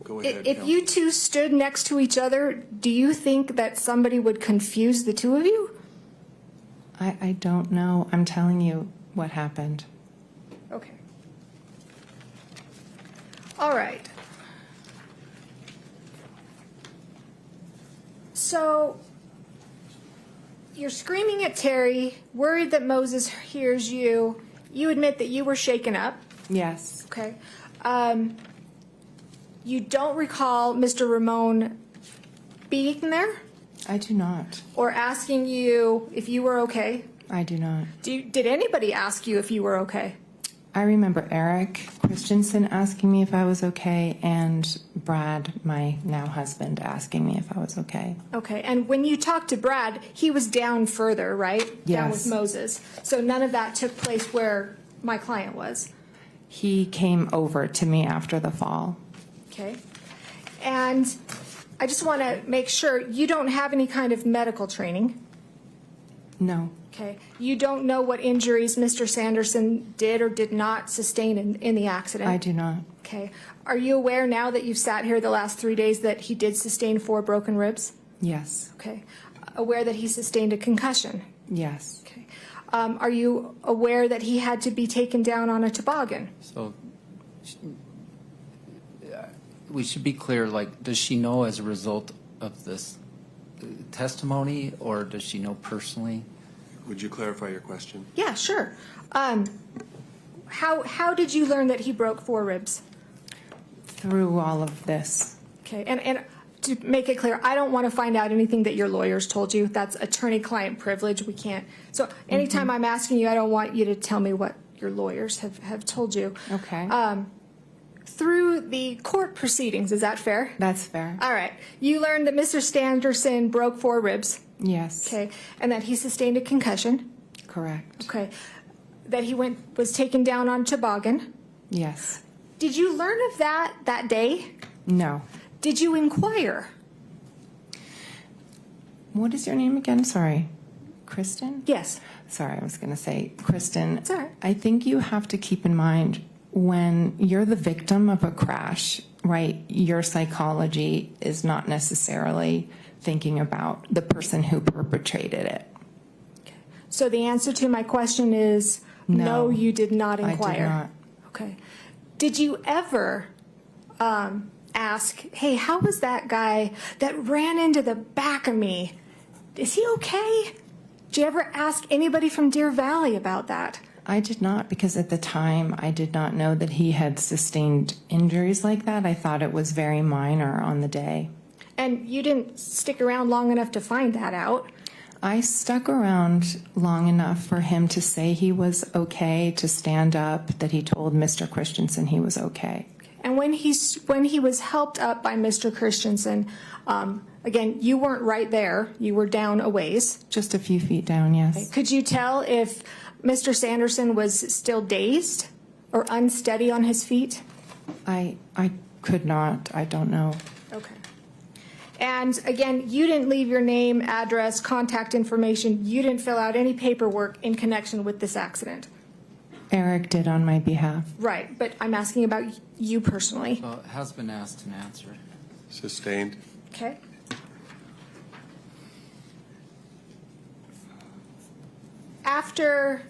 go ahead. If you two stood next to each other, do you think that somebody would confuse the two of you? I don't know. I'm telling you what happened. Okay. All right. So you're screaming at Terry, worried that Moses hears you. You admit that you were shaken up. Yes. Okay. You don't recall Mr. Ramon being there I do not. or asking you if you were okay? I do not. Did anybody ask you if you were okay? I remember Eric Christensen asking me if I was okay, and Brad, my now husband, asking me if I was okay. Okay, and when you talked to Brad, he was down further, right? Down Yes. with Moses. So none of that took place where my client was. He came over to me after the fall. Okay. And I just want to make sure you don't have any kind of medical training. No. Okay. You don't know what injuries Mr. Sanderson did or did not sustain in the accident. I do not. Okay. Are you aware now that you've sat here the last 3 days that he did sustain 4 broken ribs? Yes. Okay. Aware that he sustained a concussion? Yes. Okay. Are you aware that he had to be taken down on a toboggan? So we should be clear, like, does she know as a result of this testimony, or does she know personally? Would you clarify your question? Yeah, sure. How did you learn that he broke 4 ribs? Through all of this. Okay, and to make it clear, I don't want to find out anything that your lawyers told you. That's attorney-client privilege. We can't. So anytime I'm asking you, I don't want you to tell me what your lawyers have told you. Okay. Through the court proceedings, is that fair? That's fair. All right. You learned that Mr. Sanderson broke 4 ribs. Yes. Okay, and that he sustained a concussion. Correct. Okay, that he was taken down on toboggan. Yes. Did you learn of that day? No. Did you inquire? What is your name again? Sorry. Kristen? Yes. Sorry, I was going to say, Kristen, It's all right. I think you have to keep in mind when you're the victim of a crash, right, your psychology is not necessarily thinking about the person who perpetrated it. So the answer to my question is no, you did not I did inquire. not. Okay. Did you ever ask, hey, how was that guy that ran into the back of me? Is he okay? Did you ever ask anybody from Deer Valley about that? I did not, because at the time I did not know that he had sustained injuries like that. I thought it was very minor on the day. And you didn't stick around long enough to find that out. I stuck around long enough for him to say he was okay, to stand up, that he told Mr. Christensen he was okay. And when he was helped up by Mr. Christensen, again, you weren't right there. You were down a ways. Just a few feet down, yes. Could you tell if Mr. Sanderson was still dazed or unsteady on his feet? I could not. I don't know. Okay. And again, you didn't leave your name, address, contact information. You didn't fill out any paperwork in connection with this accident. Eric did on my behalf. Right, but I'm asking about you personally. Well, it has been asked and answered. Sustained. Okay. After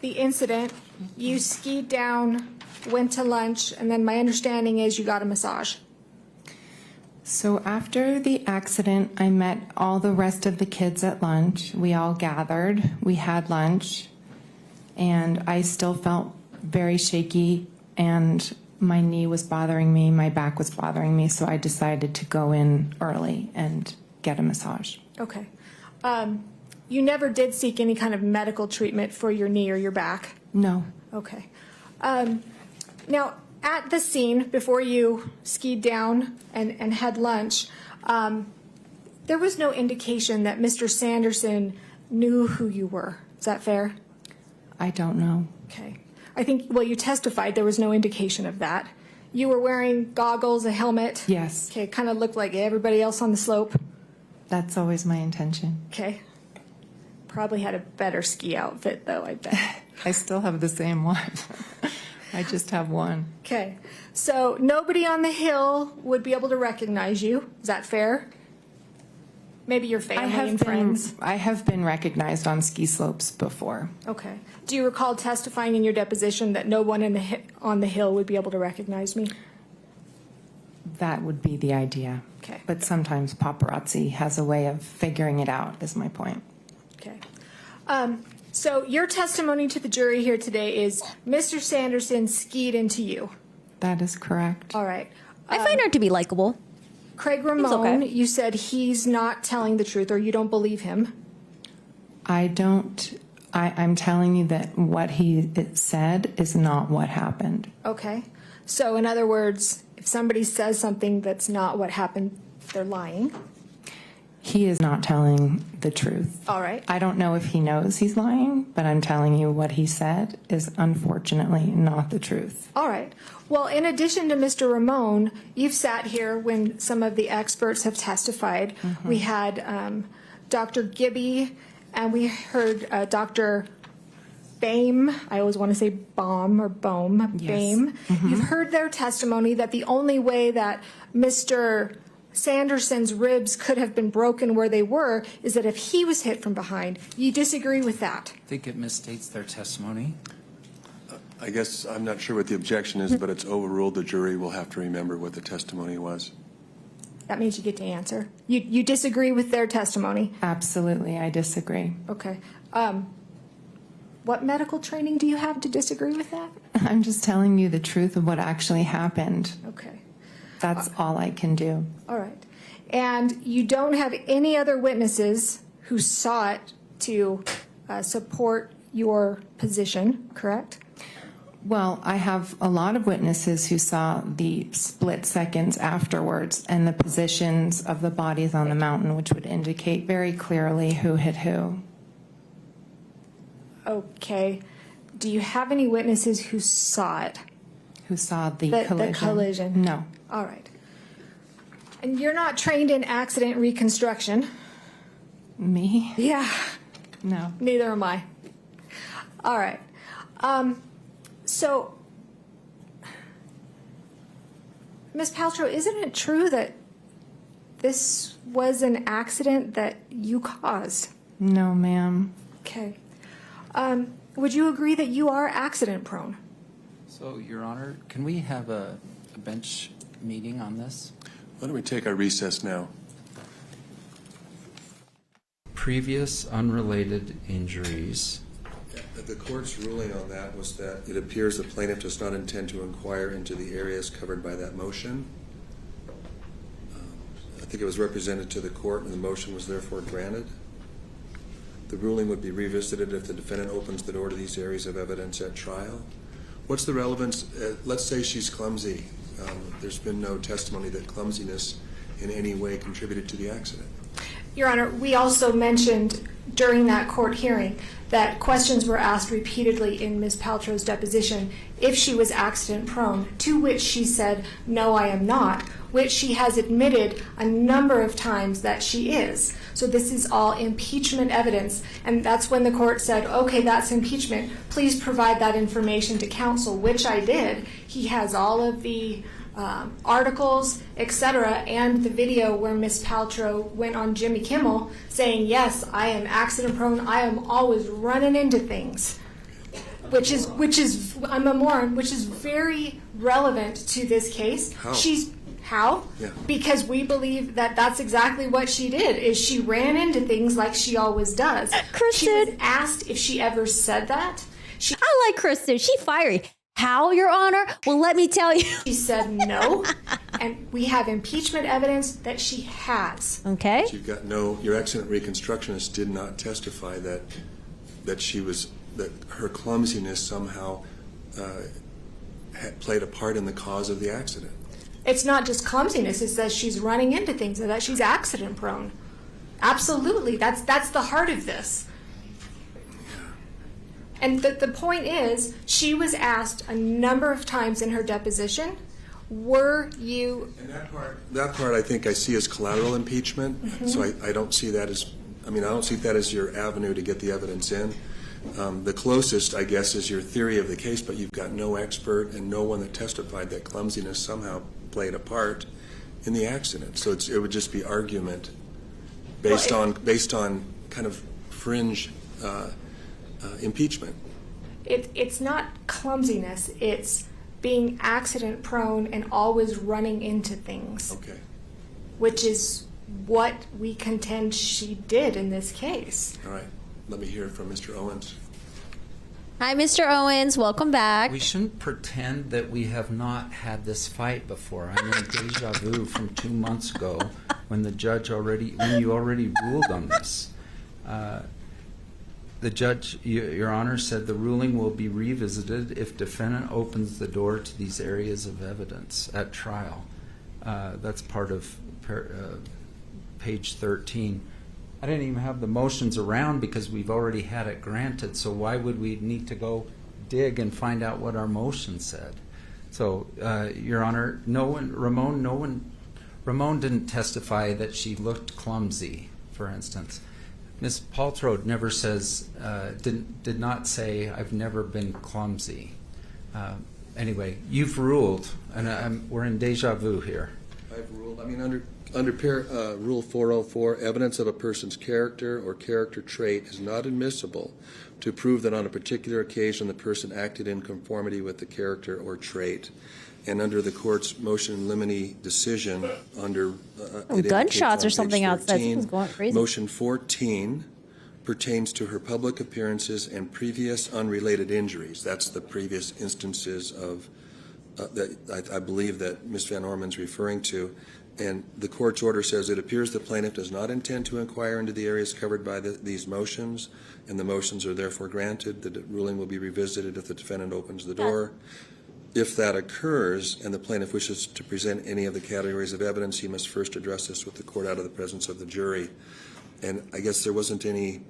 the incident, you skied down, went to lunch, and then my understanding is you got a massage. So after the accident, I met all the rest of the kids at lunch. We all gathered. We had lunch. And I still felt very shaky, and my knee was bothering me, my back was bothering me, so I decided to go in early and get a massage. Okay. You never did seek any kind of medical treatment for your knee or your back? No. Okay. Now, at the scene, before you skied down and had lunch, there was no indication that Mr. Sanderson knew who you were. Is that fair? I don't know. Okay. I think, well, you testified there was no indication of that. You were wearing goggles, a helmet? Yes. Okay, kind of looked like everybody else on the slope? That's always my intention. Okay. Probably had a better ski outfit, though, I bet. I still have the same one. I just have one. Okay. So nobody on the hill would be able to recognize you. Is that fair? Maybe your family and friends. I have been recognized on ski slopes before. Okay. Do you recall testifying in your deposition that no one on the hill would be able to recognize me? That would be the idea. Okay. But sometimes paparazzi has a way of figuring it out, is my point. Okay. So your testimony to the jury here today is Mr. Sanderson skied into you. That is correct. All right. I find her to be likable. Craig Ramone, okay. you said he's not telling the truth or you don't believe him. I'm telling you that what he said is not what happened. Okay. So in other words, if somebody says something that's not what happened, they're lying. He is not telling the truth. All right. I don't know if he knows he's lying, but I'm telling you what he said is unfortunately not the truth. All right. Well, in addition to Mr. Ramone, you've sat here when some of the experts have testified. Mm-hmm. We had Dr. Gibby, and we heard Dr. Boehm. I always want to say Baum or Boehm. Yes. Boehm. Mm-hmm. You've heard their testimony that the only way that Mr. Sanderson's ribs could have been broken where they were is that if he was hit from behind. You disagree with that? I think it misstates their testimony. I guess I'm not sure what the objection is, but it's overruled. The jury will have to remember what the testimony was. That means you get to answer. You disagree with their testimony? Absolutely, I disagree. Okay. What medical training do you have to disagree with that? I'm just telling you the truth of what actually happened. Okay. That's all I can do. All right. And you don't have any other witnesses who sought to support your position, correct? Well, I have a lot of witnesses who saw the split seconds afterwards and the positions of the bodies on the mountain, which would indicate very clearly who hit who. Okay. Do you have any witnesses who saw it? Who saw the collision? The collision? No. All right. And you're not trained in accident reconstruction? Me? Yeah. No. Neither am I. All right. So, Ms. Paltrow, isn't it true that this was an accident that you caused? No, ma'am. Okay. Would you agree that you are accident prone? So, Your Honor, can we have a a bench meeting on this? Why don't we take our recess now? Previous unrelated injuries. The court's ruling on that was that it appears the plaintiff does not intend to inquire into the areas covered by that motion. I think it was represented to the court and the motion was therefore granted. The ruling would be revisited if the defendant opens the door to these areas of evidence at trial. What's the relevance? Let's say she's clumsy. There's been no testimony that clumsiness in any way contributed to the accident. Your Honor, we also mentioned during that court hearing that questions were asked repeatedly in Ms. Paltrow's deposition if she was accident prone, to which she said, no, I am not, which she has admitted a number of times that she is. So this is all impeachment evidence, and that's when the court said, okay, that's impeachment. Please provide that information to counsel, which I did. He has all of the articles, etc., and the video where Ms. Paltrow went on Jimmy Kimmel saying, yes, I am accident prone, I am always running into things, which is I'm a moron, which is very relevant to this case. How? Yeah. Because we believe that that's exactly what she did, is she ran into things like she always does. She was asked if she ever said that. I like Kristen. She's fiery. How, Your Honor? Well, let me tell you. She said no, and we have impeachment evidence that she has. Okay. You've got your accident reconstructionist did not testify that her clumsiness somehow had played a part in the cause of the accident. It's not just clumsiness, it says she's running into things and that she's accident prone. Absolutely, that's the heart of this. And the point is, she was asked a number of times in her deposition, were you... And that part I think I see as collateral impeachment, so I don't see that as, I don't see that as your avenue to get the evidence in. The closest, I guess, is your theory of the case, but you've got no expert and no one that testified that clumsiness somehow played a part in the accident. So it would just be argument based on kind of fringe impeachment. It's not clumsiness, it's being accident prone and always running into things. Okay. Which is what we contend she did in this case. All right. Let me hear from Mr. Owens. Hi, Mr. Owens. Welcome back. We shouldn't pretend that we have not had this fight before. I'm in deja vu from 2 months ago when you already ruled on this. The judge, Your Honor, said the ruling will be revisited if defendant opens the door to these areas of evidence at trial. That's part of page 13. I didn't even have the motions around because we've already had it granted, so why would we need to go dig and find out what our motion said? So, Your Honor, Ramon didn't testify that she looked clumsy, for instance. Ms. Paltrow never says, did not say, I've never been clumsy. Anyway, you've ruled, and we're in deja vu here. I've ruled, under Rule 404, evidence of a person's character or character trait is not admissible to prove that on a particular occasion the person acted in conformity with the character or trait. And under the court's motion in limine decision, under gunshots or something outside. Someone's going crazy. Motion 14 pertains to her public appearances and previous unrelated injuries. That's the previous instances of that I believe that Ms. Van Orman's referring to. And the court's order says it appears the plaintiff does not intend to inquire into the areas covered by these motions, and the motions are therefore granted. The ruling will be revisited if the defendant opens the door. If that occurs and the plaintiff wishes to present any of the categories of evidence, he must first address this with the court out of the presence of the jury. And I guess there wasn't any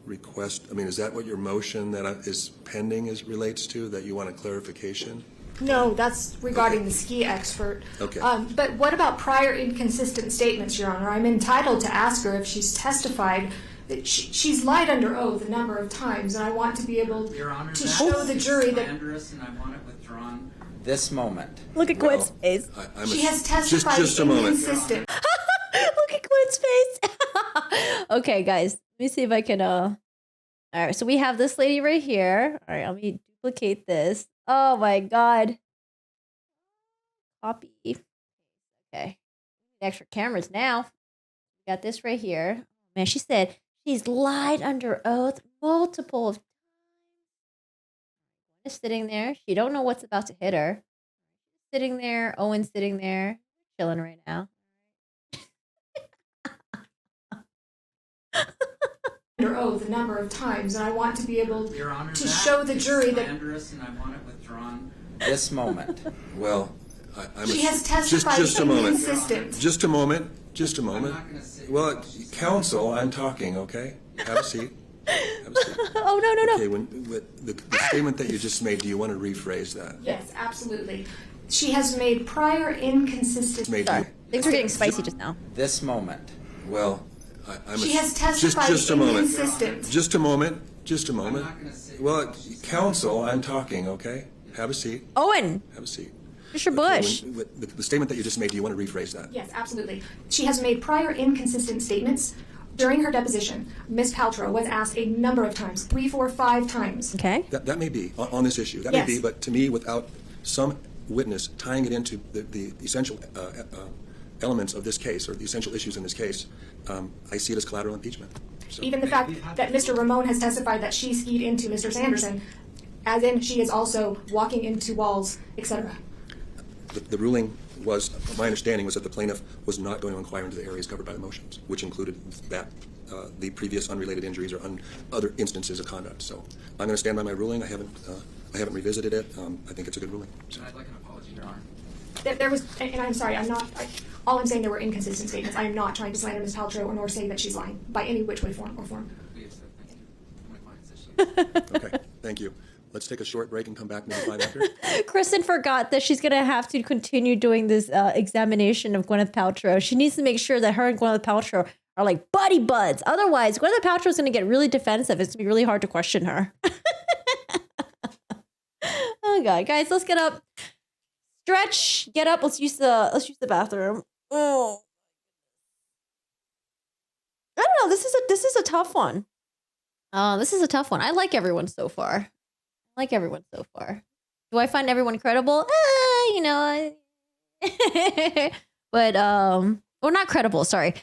request. Is that what your motion that is pending relates to, that you want a clarification? No, that's regarding the ski expert. Okay. But what about prior inconsistent statements, Your Honor? I'm entitled to ask her if she's testified that she's lied under oath a number of times, and I want to be able to show the jury that... Slanderous, and I want it withdrawn this moment. Look at Gwen's face. She has testified just a moment. inconsistent. Look at Gwen's face. Okay, guys. Let me see if I can... All right, so we have this lady right here. All right, let me duplicate this. Oh, my God. Copy. Okay. Extra cameras now. We got this right here. Man, she said she's lied under oath multiple of times. Just sitting there. She don't know what's about to hit her. Sitting there. Owen's sitting there. Chilling right now. Under oath a number of times, and I want to be able Your Honor, to that show the is jury that slanderous, and I want it withdrawn this moment. Well, she has testified just a moment. inconsistent. Just a moment. Just a moment. not gonna sit Well, counsel, I'm talking, okay? Have a seat. Have a seat. Oh, no. Okay, the statement that you just made, do you want to rephrase that? Yes, absolutely. She has made prior inconsistent. Made Sorry. you, Things were getting spicy just now. This moment. well, She has testified just a moment. inconsistent. Just a moment. Just a moment. not gonna sit Well, counsel, I'm talking, okay? Have a seat. Owen, Have a seat. Mr. Bush. The statement that you just made, do you want to rephrase that? Yes, absolutely. She has made prior inconsistent statements. During her deposition, Ms. Paltrow was asked a number of times, 3, 4, 5 times. Okay. That may be, on this issue. That Yes. may be, but to me, without some witness tying it into the essential elements of this case, or the essential issues in this case, I see it as collateral impeachment. So, Even the fact that Mr. Ramon has testified that she skied into Mr. Sanderson, as in she is also walking into walls, etc. the ruling was, my understanding was that the plaintiff was not going to inquire into the areas covered by the motions, which included that, the previous unrelated injuries or other instances of conduct. So I'm going to stand by my ruling. I haven't revisited it. I think it's a good ruling. So. I'd like an apology, Your Honor. There was, and I'm sorry, all I'm saying there were inconsistent statements. I am not trying to slander Ms. Paltrow or nor say that she's lying by any which way, form, or form. We have said thank you. My client's issue. Okay, thank you. Let's take a short break and come back maybe 5 after. Kristen forgot that she's going to have to continue doing this examination of Gwyneth Paltrow. She needs to make sure that her and Gwyneth Paltrow are like buddy buds. Otherwise, Gwyneth Paltrow is going to get really defensive. It's going to be really hard to question her. Oh God, guys, let's get up. Stretch, get up. Let's use the bathroom. Oh, I don't know. This is a tough one. This is a tough one. I like everyone so far. Do I find everyone credible? But well, not credible. Sorry.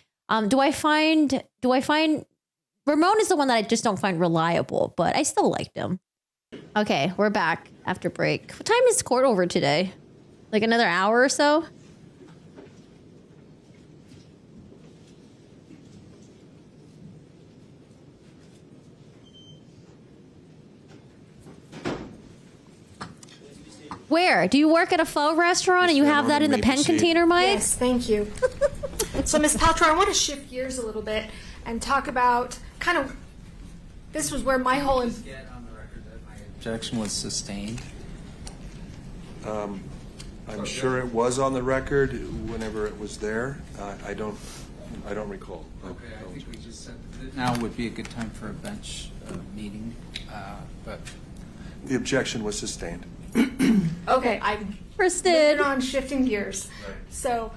Do I find Ramon is the one that I just don't find reliable, but I still liked him. Okay, we're back after break. What time is court over today? Like another hour or so? Where? Do you work at a pho restaurant and you have that in the pen container, Mike? Yes, thank you. So, Ms. Paltrow, I want to shift gears a little bit and talk about this was where my whole... Get on the record that my objection was sustained. I'm sure it was on the record whenever it was there. I don't recall. Okay, I think we just said that now would be a good time for a bench meeting, but The objection was sustained. Okay, I'm Kristen. moving on, shifting gears. So,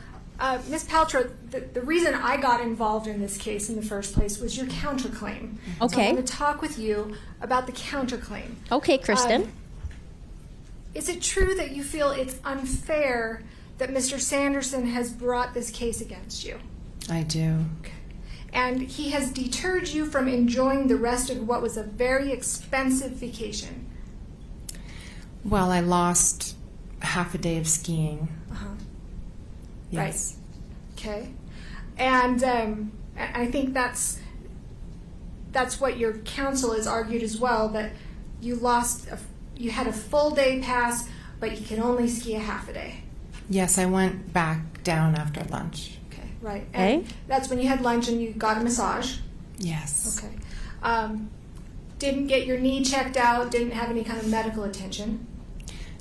Ms. Paltrow, the reason I got involved in this case in the first place was your counterclaim. So Okay. I'm going to talk with you about the counterclaim. Okay, Kristen. Is it true that you feel it's unfair that Mr. Sanderson has brought this case against you? I do. And he has deterred you from enjoying the rest of what was a very expensive vacation? Well, I lost half a day of skiing. Uh-huh. Yes. Right. Okay. And I think that's what your counsel has argued as well, that you you had a full day pass, but you can only ski a half a day. Yes, I went back down after lunch. Okay, right. And that's when you had lunch and you got a massage. Yes. Okay. Didn't get your knee checked out, didn't have any kind of medical attention.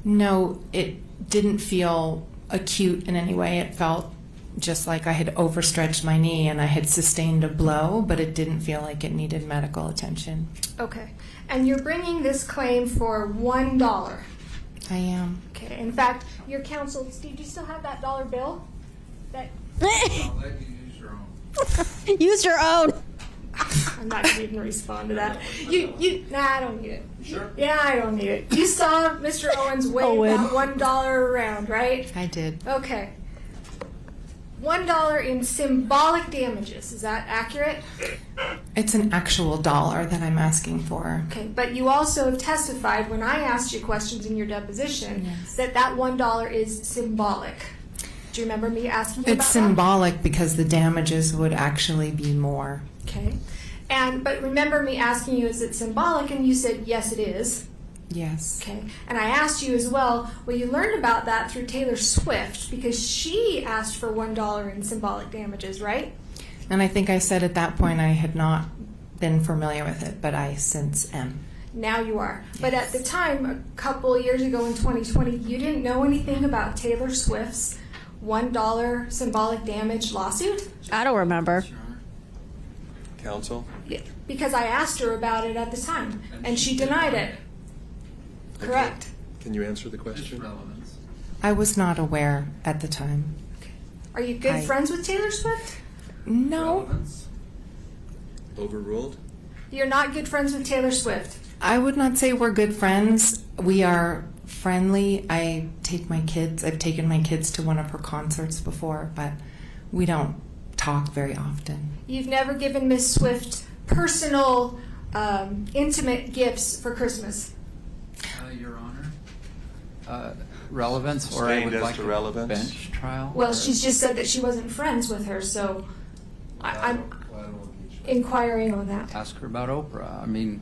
No, it didn't feel acute in any way. It felt just like I had overstretched my knee and I had sustained a blow, but it didn't feel like it needed medical attention. Okay. And you're bringing this claim for $1. I am. Okay. In fact, your counsel, Steve, do you still have that dollar bill? I'll let you use your own. Use your own. I'm not going to even respond to that. Nah, I don't need it. Sure? Yeah, I don't need it. You saw Mr. Owens wave that $1 around, right? I did. Okay. $1 in symbolic damages. Is that accurate? It's an actual dollar that I'm asking for. Okay, but you also have testified when I asked you questions in your deposition Yes. that $1 is symbolic. Do you remember me asking you It's about symbolic because the damages would actually be more. that? Okay. But remember me asking you, is it symbolic? And you said, yes, it is. Yes. Okay. And I asked you as well, you learned about that through Taylor Swift because she asked for $1 in symbolic damages, right? And I think I said at that point I had not been familiar with it, but I since am. Now you are. But at Yes. the time, a couple of years ago in 2020, you didn't know anything about Taylor Swift's $1 symbolic damage lawsuit? I don't remember. Your Honor. Counsel? Yeah, because I asked her about it at the time, and she denied it. Correct. Can you answer the Just question? relevance. I was not aware at the time. Are you good friends with Taylor Swift? No, Relevance. Overruled? You're not good friends with Taylor Swift. I would not say we're good friends. We are friendly. I've taken my kids to one of her concerts before, but we don't talk very often. You've never given Miss Swift personal, intimate gifts for Christmas. Your Honor. Relevance, or I Sustained would as like to a relevance. bench trial? Well, or- she's just said that she wasn't friends with her, so I'm inquiring on that. Ask her about Oprah. I mean,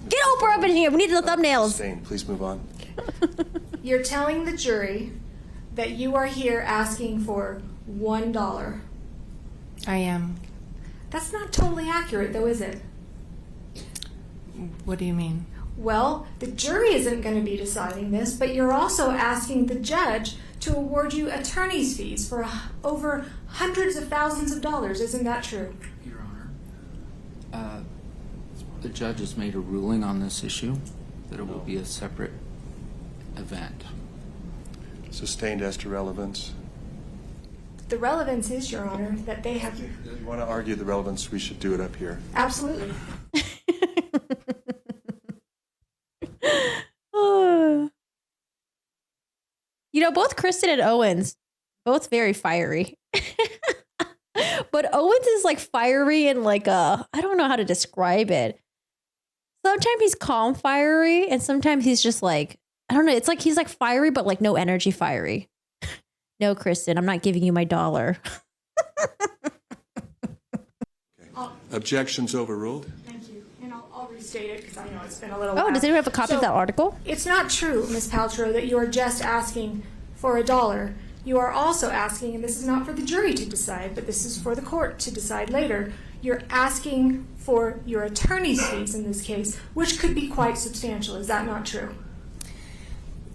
Get Oprah up in here. We need the thumbnails. Sustained. Please move on. You're telling the jury that you are here asking for $1. I am. That's not totally accurate, though, is it? What do you mean? Well, the jury isn't going to be deciding this, but you're also asking the judge to award you attorney's fees for over hundreds of thousands of dollars. Isn't that true? Your Honor, the judge has made a ruling on this issue that it will be a separate event. Sustained as to relevance. The relevance is, Your Honor, that they have... If you want to argue the relevance, we should do it up here. Absolutely. You know, both Kristen and Owens, both very fiery. But Owens is like fiery and like I don't know how to describe it. Sometimes he's calm fiery and sometimes he's just like, I don't know. It's like he's like fiery, but like no energy fiery. No, Kristen, I'm not giving you my $1. Objections overruled? Thank you. And I'll restate it because I know it's been a little Oh, while. does anyone have a copy of that article? It's not true, Ms. Paltrow, that you are just asking for $1. You are also asking, and this is not for the jury to decide, but this is for the court to decide later, you're asking for your attorney's fees in this case, which could be quite substantial. Is that not true?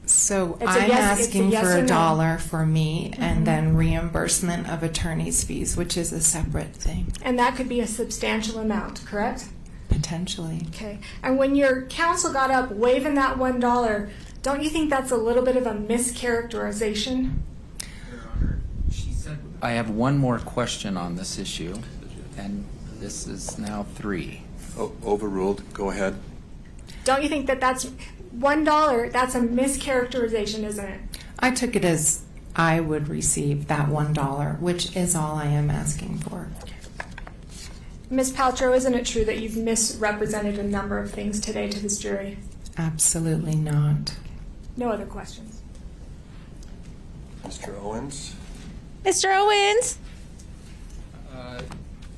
So It's a I'm yes- it's a asking yes for or no. $1 for me and then reimbursement of attorney's fees, which is a separate thing, And that could be a substantial amount, correct? potentially. Okay. And when your counsel got up waving that $1, don't you think that's a little bit of a mischaracterization? Your Honor, she said. I have one more question on this issue, and this is now 3. Overruled. Go ahead. Don't you think that that's $1? That's a mischaracterization, isn't it? I took it as I would receive that $1, which is all I am asking for. Ms. Paltrow, isn't it true that you've misrepresented a number of things today to this jury? Absolutely not. No other questions. Mr. Owens? Mr. Owens?